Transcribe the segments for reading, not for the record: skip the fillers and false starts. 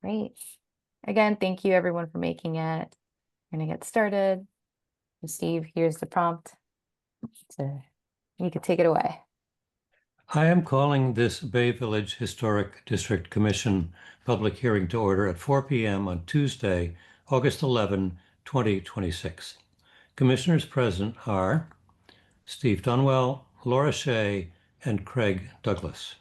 Great. Again, thank you everyone for making it. We're gonna get started. And Steve, here's the prompt. So you can take it away. I am calling this Bay Village Historic District Commission public hearing to order at 4 p.m. on Tuesday, August 11, 2026. Commissioners present are Steve Dunwell, Laura Shea, and Craig Douglas.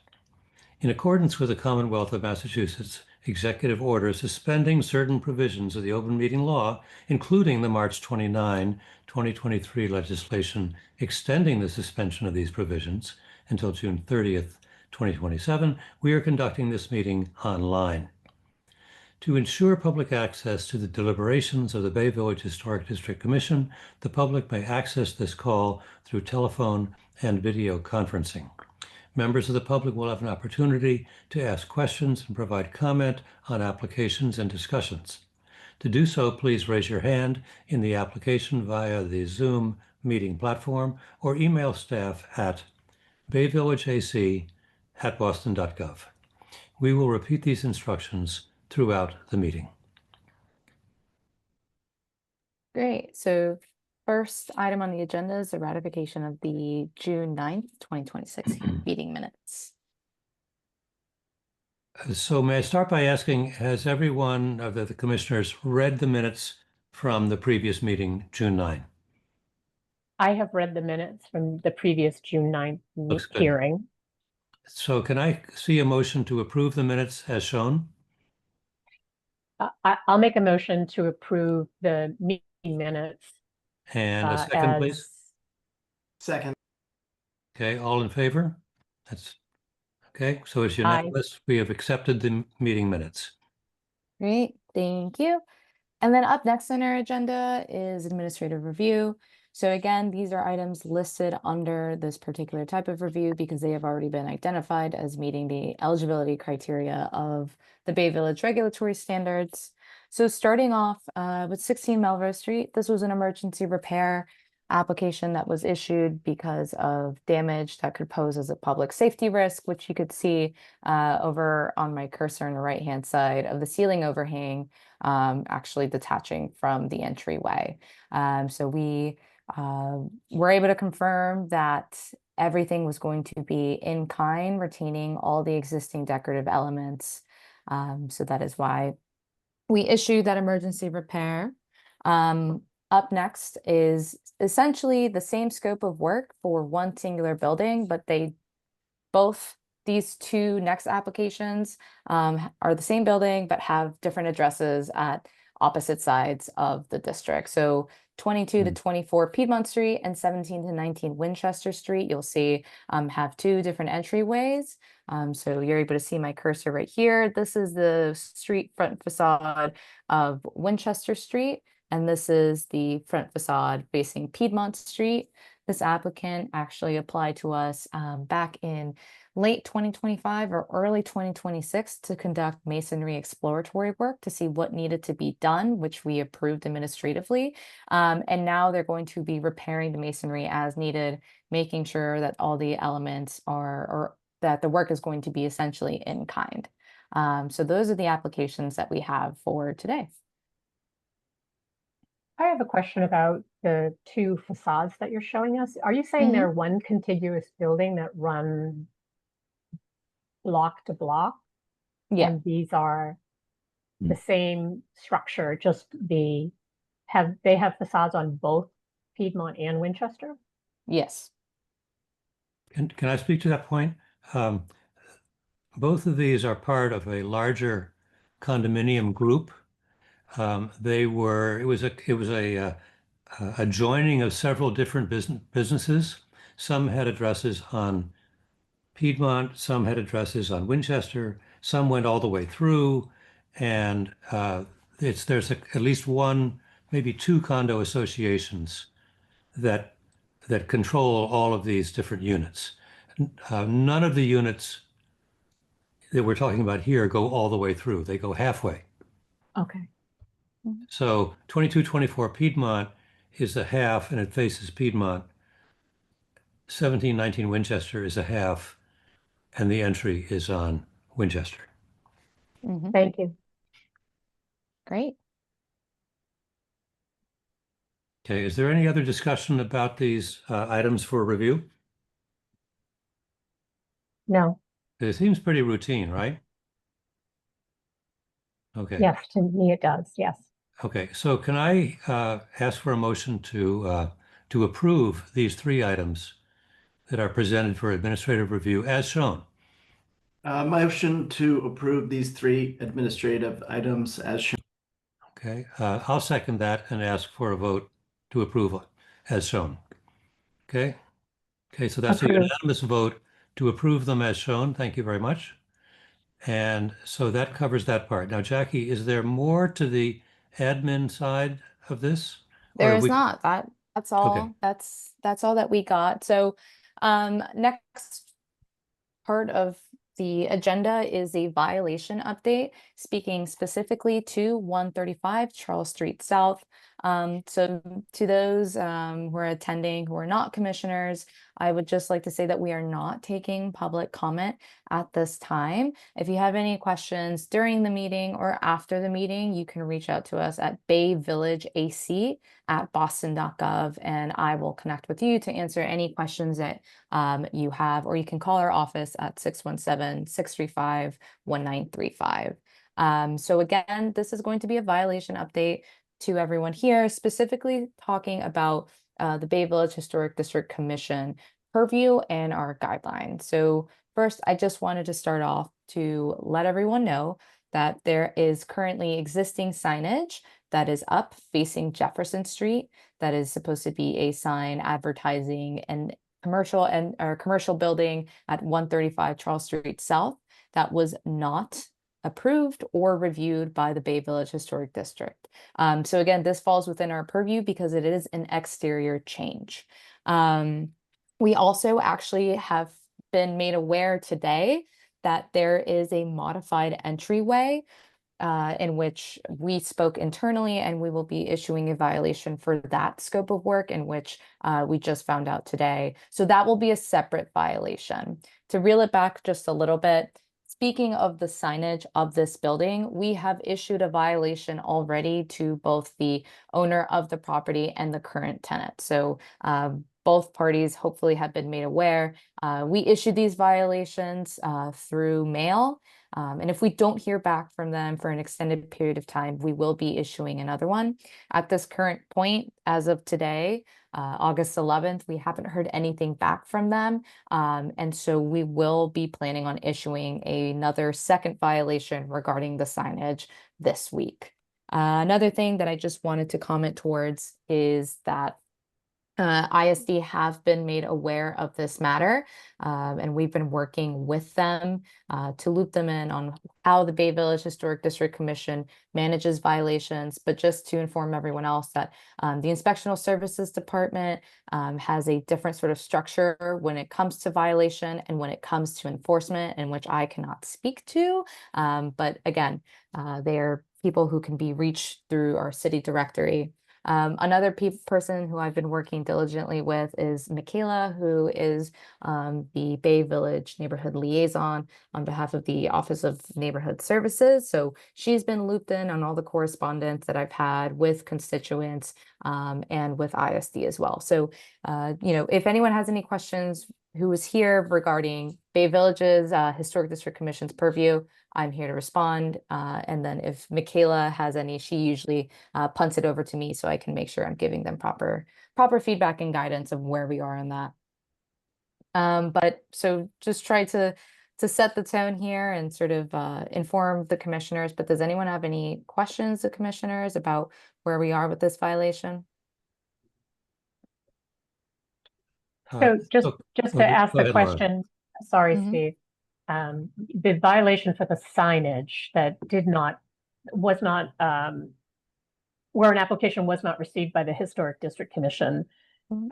In accordance with the Commonwealth of Massachusetts Executive Order suspending certain provisions of the open meeting law, including the March 29, 2023 legislation extending the suspension of these provisions until June 30th, 2027, we are conducting this meeting online. To ensure public access to the deliberations of the Bay Village Historic District Commission, the public may access this call through telephone and video conferencing. Members of the public will have an opportunity to ask questions and provide comment on applications and discussions. To do so, please raise your hand in the application via the Zoom meeting platform or email staff at bayvillageac@boston.gov. We will repeat these instructions throughout the meeting. Great. So first item on the agenda is the ratification of the June 9th, 2026 meeting minutes. So may I start by asking, has everyone of the commissioners read the minutes from the previous meeting, June 9? I have read the minutes from the previous June 9th hearing. So can I see a motion to approve the minutes as shown? I'll make a motion to approve the meeting minutes. And a second, please. Second. Okay, all in favor? That's okay. So it's unanimous. We have accepted the meeting minutes. Great, thank you. And then up next on our agenda is administrative review. So again, these are items listed under this particular type of review because they have already been identified as meeting the eligibility criteria of the Bay Village regulatory standards. So starting off with 16 Melrose Street, this was an emergency repair application that was issued because of damage that could pose as a public safety risk, which you could see over on my cursor on the right-hand side of the ceiling overhang, actually detaching from the entryway. So we were able to confirm that everything was going to be in kind, retaining all the existing decorative elements. So that is why we issued that emergency repair. Up next is essentially the same scope of work for one singular building, but these two next applications are the same building, but have different addresses at opposite sides of the district. So 22 to 24 Piedmont Street and 17 to 19 Winchester Street, you'll see have two different entryways. So you're able to see my cursor right here. This is the street front facade of Winchester Street, and this is the front facade facing Piedmont Street. This applicant actually applied to us back in late 2025 or early 2026 to conduct masonry exploratory work to see what needed to be done, which we approved administratively. And now they're going to be repairing the masonry as needed, making sure that all the elements or that the work is going to be essentially in kind. So those are the applications that we have for today. I have a question about the two facades that you're showing us. Are you saying they're one contiguous building that run block to block? Yeah. And these are the same structure, just they have facades on both Piedmont and Winchester? Yes. Can I speak to that point? Both of these are part of a larger condominium group. It was a joining of several different businesses. Some had addresses on Piedmont, some had addresses on Winchester, some went all the way through, and there's at least one, maybe two condo associations that control all of these different units. None of the units that we're talking about here go all the way through. They go halfway. Okay. So 2224 Piedmont is a half and it faces Piedmont. 1719 Winchester is a half and the entry is on Winchester. Thank you. Great. Okay, is there any other discussion about these items for review? No, It seems pretty routine, right? Okay. yes, to me it does, yes. Okay, so can I ask for a motion to approve these three items that are presented for administrative review as shown? Motion to approve these three administrative items as shown. Okay, I'll second that and ask for a vote to approve as shown. Okay, okay, so that's a Approved. unanimous vote to approve them as shown. Thank you very much. And so that covers that part. Now, Jackie, is there more to the admin side of this? Or There have is we- not. That's all. Okay. That's all that we got. So next part of the agenda is a violation update, speaking specifically to 135 Charles Street South. So to those who are attending who are not commissioners, I would just like to say that we are not taking public comment at this time. If you have any questions during the meeting or after the meeting, you can reach out to us at bayvillageac@boston.gov, and I will connect with you to answer any questions that you have, or you can call our office at 617-635-1935. So again, this is going to be a violation update to everyone here, specifically talking about the Bay Village Historic District Commission purview and our guidelines. So first, I just wanted to start off to let everyone know that there is currently existing signage that is up facing Jefferson Street that is supposed to be a sign advertising and commercial building at 135 Charles Street South that was not approved or reviewed by the Bay Village Historic District. So again, this falls within our purview because it is an exterior change. We also actually have been made aware today that there is a modified entryway in which we spoke internally, and we will be issuing a violation for that scope of work, in which we just found out today. So that will be a separate violation. To reel it back just a little bit, speaking of the signage of this building, we have issued a violation already to both the owner of the property and the current tenant. So both parties hopefully have been made aware. We issued these violations through mail. And if we don't hear back from them for an extended period of time, we will be issuing another one. At this current point, as of today, August 11th, we haven't heard anything back from them. And so we will be planning on issuing another second violation regarding the signage this week. Another thing that I just wanted to comment towards is that ISD have been made aware of this matter, and we've been working with them to loop them in on how the Bay Village Historic District Commission manages violations. But just to inform everyone else that the Inspectional Services Department has a different sort of structure when it comes to violation and when it comes to enforcement, in which I cannot speak to. But again, they are people who can be reached through our city directory. Another person who I've been working diligently with is Michaela, who is the Bay Village Neighborhood Liaison on behalf of the Office of Neighborhood Services. So she's been looped in on all the correspondence that I've had with constituents and with ISD as well. So, if anyone has any questions who is here regarding Bay Village's Historic District Commission's purview, I'm here to respond. And then if Michaela has any, she usually punts it over to me so I can make sure I'm giving them proper feedback and guidance of where we are on that. But so just try to set the tone here and sort of inform the commissioners. But does anyone have any questions, the commissioners, about where we are with this violation? So just to ask go the ahead, Laura. question, sorry, Mhm. Steve. The violation for the signage that was not, where an application was not received by the Historic District Commission, Mhm.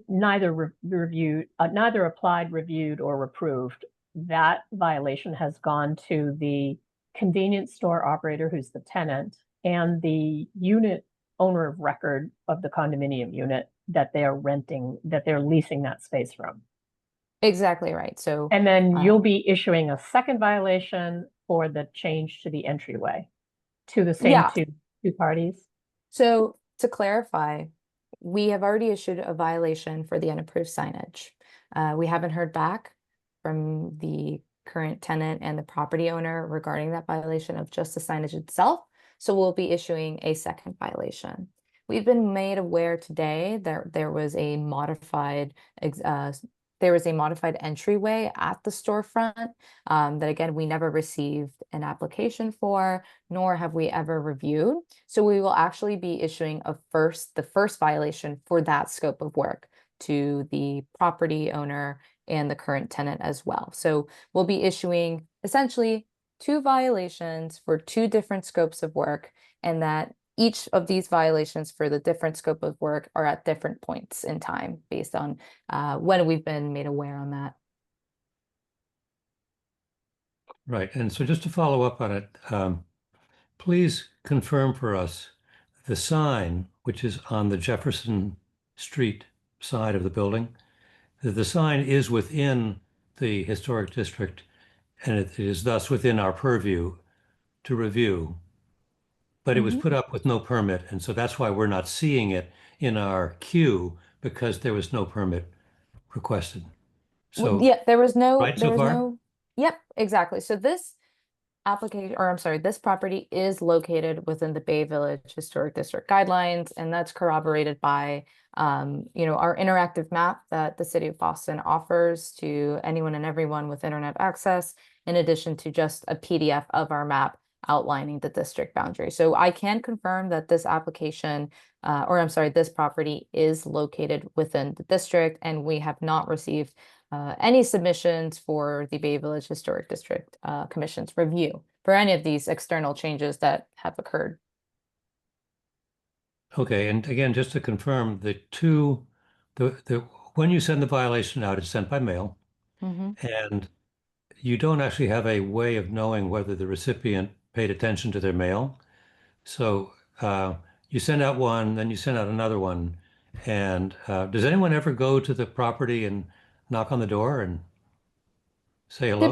neither reviewed, neither applied, reviewed, or approved. That violation has gone to the convenience store operator, who's the tenant, and the unit owner of record of the condominium unit that they are renting, that they're leasing that space from. Exactly right. So, And then you'll be issuing a second violation for the change to the entryway to the same Yeah. two parties? So to clarify, we have already issued a violation for the unapproved signage. We haven't heard back from the current tenant and the property owner regarding that violation of just the signage itself. So we'll be issuing a second violation. We've been made aware today that there was a modified entryway at the storefront that again we never received an application for, nor have we ever reviewed. So we will actually be issuing the first violation for that scope of work to the property owner and the current tenant as well. So we'll be issuing essentially 2 violations for 2 different scopes of work, and that each of these violations for the different scope of work are at different points in time based on when we've been made aware on that. Right. And so just to follow up on it, please confirm for us the sign, which is on the Jefferson Street side of the building, that the sign is within the historic district and it is thus within our purview to review. But it was put up with no permit, and so that's why we're not seeing it in our queue, because there was no permit requested. So, Yeah, there was right so far? Yep, exactly. So this application, or I'm sorry, this property is located within the Bay Village Historic District guidelines, and that's corroborated by our interactive map that the city of Boston offers to anyone and everyone with internet access, in addition to just a PDF of our map outlining the district boundary. So I can confirm that this application, this property is located within the district, and we have not received any submissions for the Bay Village Historic District Commission's review for any of these external changes that have occurred. Okay, and again, just to confirm, when you send the violation out, it's sent by mail, and you don't actually have a way of knowing whether the recipient paid attention to their mail. So you send out one, then you send out another one. And does anyone ever go to the property and knock on the door and say hello?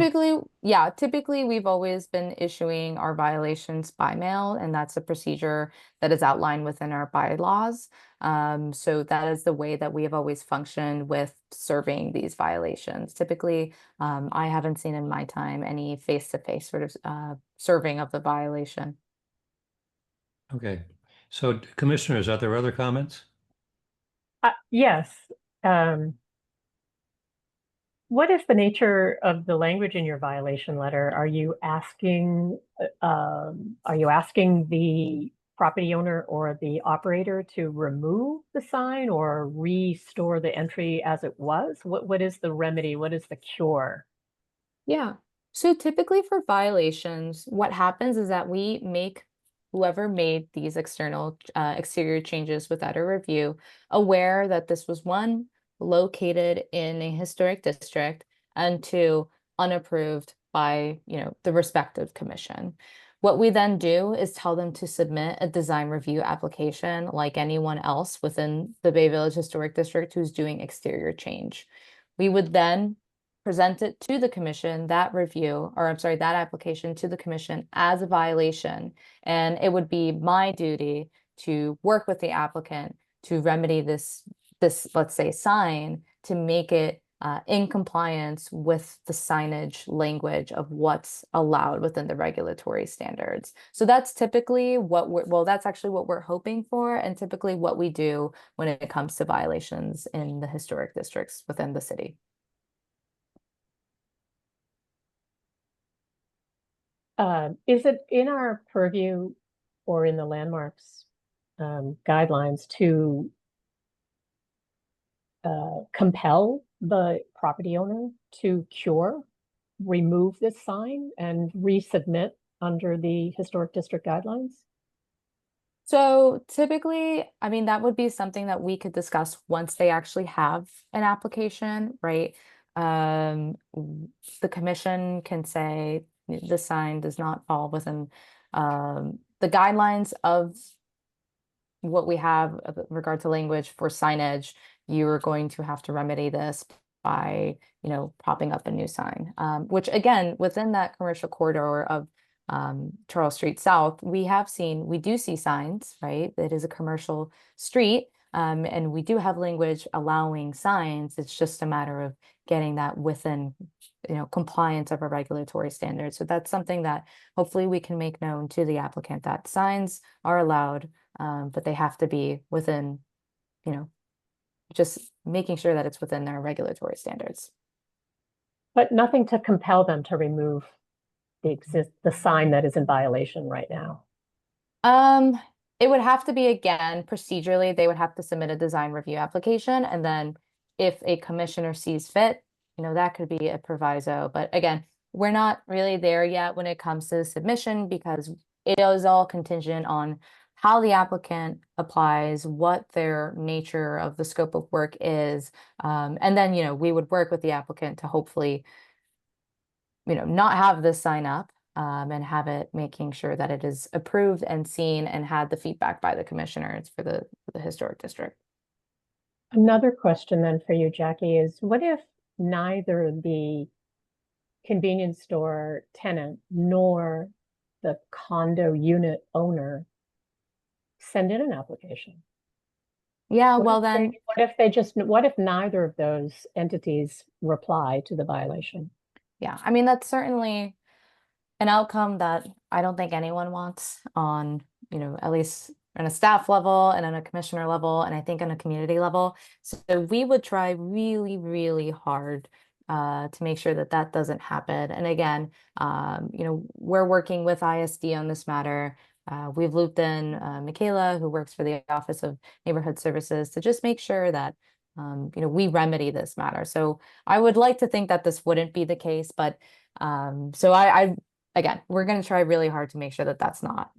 Typically we've always been issuing our violations by mail, and that's a procedure that is outlined within our bylaws. So that is the way that we have always functioned with serving these violations. Typically, I haven't seen in my time any face-to-face sort of serving of the violation. Okay. So commissioners, are there other comments? Yes. What is the nature of the language in your violation letter? Are you asking the property owner or the operator to remove the sign or restore the entry as it was? What is the remedy? What is the cure? Yeah. So typically for violations, what happens is that we make whoever made these external exterior changes without a review aware that this was one, located in a historic district, and 2, unapproved by the respective commission. What we then do is tell them to submit a design review application like anyone else within the Bay Village Historic District who's doing exterior change. We would then present it to the commission, that application to the commission as a violation. And it would be my duty to work with the applicant to remedy this, let's say, sign, to make it in compliance with the signage language of what's allowed within the regulatory standards. So that's typically that's actually what we're hoping for, and typically what we do when it comes to violations in the historic districts within the city. Is it in our purview or in the landmarks guidelines to compel the property owner to remove this sign and resubmit under the historic district guidelines? So typically, I mean, that would be something that we could discuss once they actually have an application, right? The commission can say the sign does not fall within the guidelines of what we have with regard to language for signage. You are going to have to remedy this by, propping up a new sign. Which again, within that commercial corridor of Charles Street South, we do see signs, right? It is a commercial street. And we do have language allowing signs. It's just a matter of getting that within, compliance of our regulatory standards. So that's something that hopefully we can make known to the applicant, that signs are allowed, but they have to be within, just making sure that it's within their regulatory standards. But nothing to compel them to remove the sign that is in violation right now. It would have to be, again, procedurally, they would have to submit a design review application. And then if a commissioner sees fit, that could be a proviso. But again, we're not really there yet when it comes to submission, because it is all contingent on how the applicant applies, what their nature of the scope of work is. And then, we would work with the applicant to hopefully, not have this sign up. And have it making sure that it is approved and seen and had the feedback by the commissioners for the historic district. Another question then for you, Jackie, is what if neither the convenience store tenant nor the condo unit owner send in an application? Yeah, what if neither of those entities reply to the violation? Yeah, I mean, that's certainly an outcome that I don't think anyone wants on, at least on a staff level and on a commissioner level, and I think on a community level. So we would try really, really hard to make sure that that doesn't happen. And again, we're working with ISD on this matter. We've looped in Michaela, who works for the Office of Neighborhood Services, to just make sure that we remedy this matter. So I would like to think that this wouldn't be the case, but so again, we're going to try really hard to make sure that that's not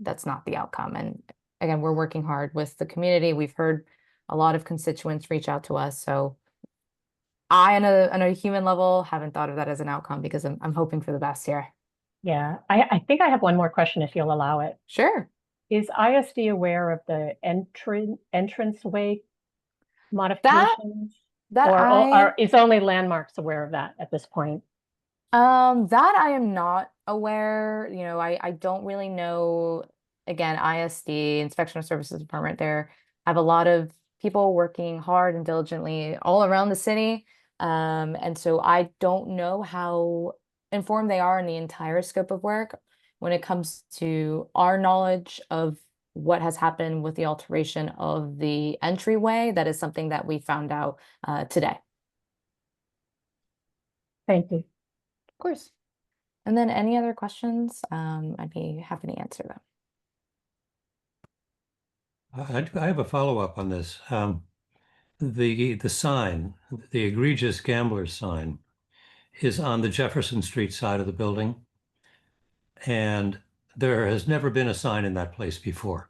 the outcome. And again, we're working hard with the community. We've heard a lot of constituents reach out to us. So I, on a human level, haven't thought of that as an outcome, because I'm hoping for the best here. Yeah, I think I have one more question, if you'll allow it. Sure. Is ISD aware of the entranceway modifications? Or is only Landmarks aware of that at this point? That I am not aware. I don't really know. Again, ISD, Inspection of Services Department, there have a lot of people working hard and diligently all around the city. And so I don't know how informed they are in the entire scope of work when it comes to our knowledge of what has happened with the alteration of the entryway. That is something that we found out today. Thank you. Of course. And then any other questions? I'd be happy to answer them. I have a follow-up on this. The sign, the egregious gambler sign, is on the Jefferson Street side of the building, and there has never been a sign in that place before.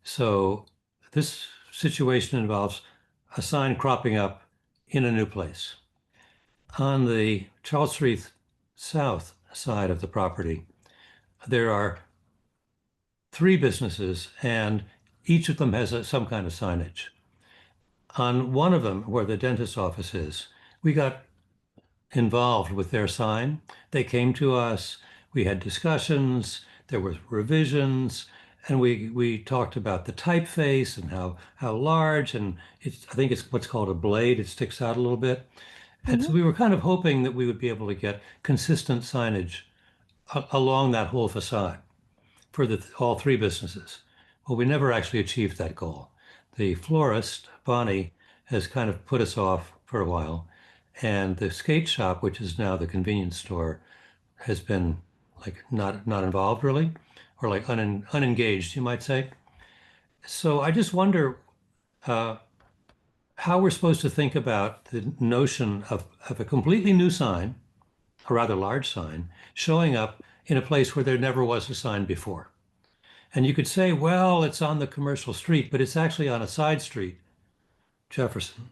So this situation involves a sign cropping up in a new place. On the Charles Street South side of the property, there are 3 businesses, and each of them has some kind of signage. On one of them, where the dentist's office is, we got involved with their sign. They came to us, we had discussions, there were revisions, and we talked about the typeface and how large, and I think it's what's called a blade. It sticks out a little bit. And so we were kind of hoping that we would be able to get consistent signage along that whole facade for all 3 businesses. Well, we never actually achieved that goal. The florist, Bonnie, has kind of put us off for a while. And the skate shop, which is now the convenience store, has been like not involved really, or like unengaged, you might say. So I just wonder how we're supposed to think about the notion of a completely new sign, a rather large sign, showing up in a place where there never was a sign before. And you could say, well, it's on the commercial street, but it's actually on a side street, Jefferson.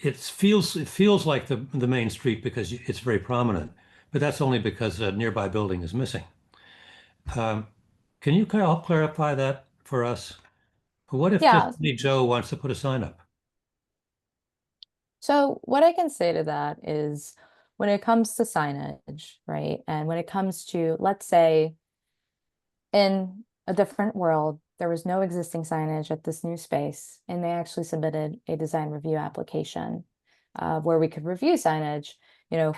It feels like the main street because it's very prominent, but that's only because a nearby building is missing. Can you kind of help clarify that for us? What if just Joe wants to put a sign up? So what I can say to that is when it comes to signage, right? And when it comes to, let's say, in a different world, there was no existing signage at this new space, and they actually submitted a design review application where we could review signage. You know,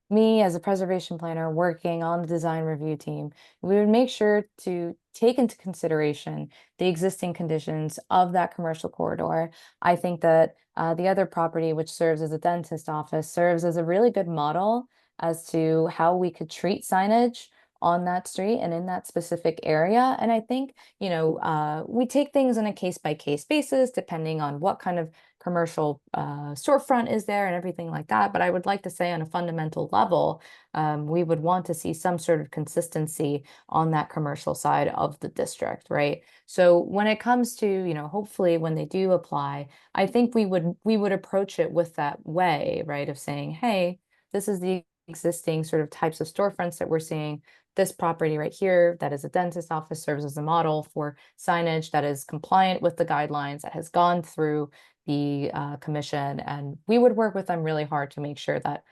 me as a preservation planner working on the design review team, we would make sure to take into consideration the existing conditions of that commercial corridor. I think that the other property, which serves as a dentist office, serves as a really good model as to how we could treat signage on that street and in that specific area. And I think, we take things on a case by case basis, depending on what kind of commercial storefront is there and everything like that. But I would like to say on a fundamental level, we would want to see some sort of consistency on that commercial side of the district, right? So when it comes to, hopefully when they do apply, I think we would approach it with that way, right? Of saying, hey, this is the existing sort of types of storefronts that we're seeing. This property right here, that is a dentist office, serves as a model for signage that is compliant with the guidelines, that has gone through the commission, and we would work with them really hard to make sure that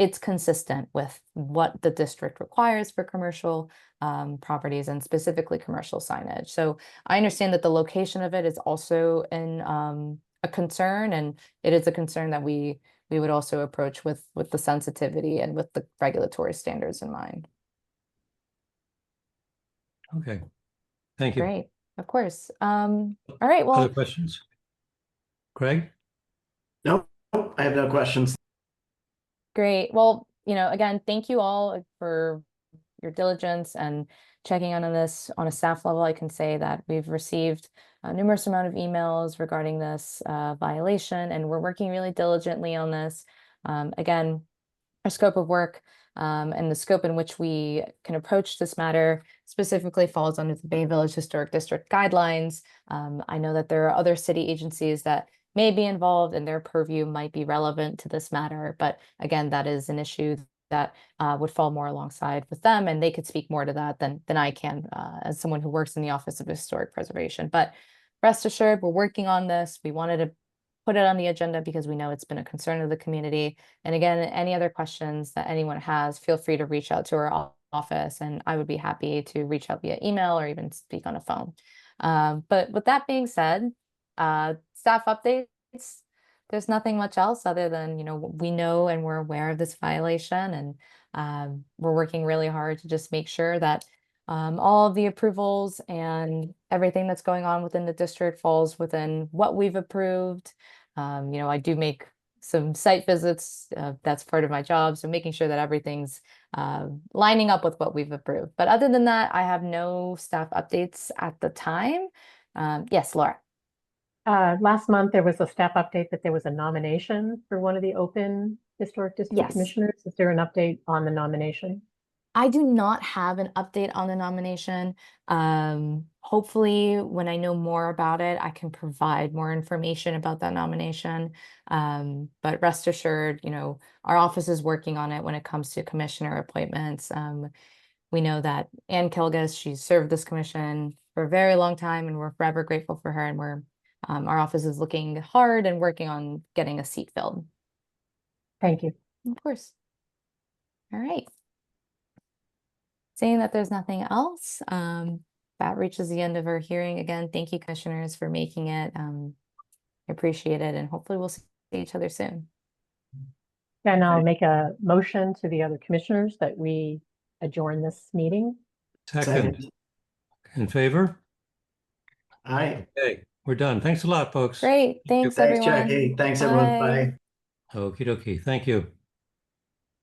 it's consistent with what the district requires for commercial properties and specifically commercial signage. So I understand that the location of it is also a concern, and it is a concern that we would also approach with the sensitivity and with the regulatory standards in mind. Okay, thank you. Great, of course. All right, well, Other questions? Craig? Nope, I have no questions. great. Well, again, thank you all for your diligence and checking on this on a staff level. I can say that we've received a numerous amount of emails regarding this violation, and we're working really diligently on this. Again, our scope of work and the scope in which we can approach this matter specifically falls under the Bay Village Historic District guidelines. I know that there are other city agencies that may be involved and their purview might be relevant to this matter, but again, that is an issue that would fall more alongside with them, and they could speak more to that than I can as someone who works in the Office of Historic Preservation. But rest assured, we're working on this. We wanted to put it on the agenda because we know it's been a concern of the community. And again, any other questions that anyone has, feel free to reach out to our office, and I would be happy to reach out via email or even speak on a phone. But with that being said, staff updates, there's nothing much else other than, we know and we're aware of this violation, and we're working really hard to just make sure that all of the approvals and everything that's going on within the district falls within what we've approved. I do make some site visits. That's part of my job. So making sure that everything's lining up with what we've approved. But other than that, I have no staff updates at the time. Yes, Laura. Last month, there was a staff update that there was a nomination for one of the open historic district Yes. commissioners. Is there an update on the nomination? I do not have an update on the nomination. Hopefully, when I know more about it, I can provide more information about that nomination. But rest assured, our office is working on it when it comes to commissioner appointments. We know that Ann Kilgus, she's served this commission for a very long time, and we're forever grateful for her. And our office is looking hard and working on getting a seat filled. Thank you. Of course. All right. Seeing that there's nothing else, that reaches the end of our hearing. Again, thank you, commissioners, for making it. I appreciate it, and hopefully we'll see each other soon. And I'll make a motion to the other commissioners that we adjourn this meeting. Second. In favor? Aye. Okay, we're done. Thanks a lot, folks. Great. Thanks, Thanks, everyone. Jackie. Thanks, everyone. Bye. Okie dokie. Thank you.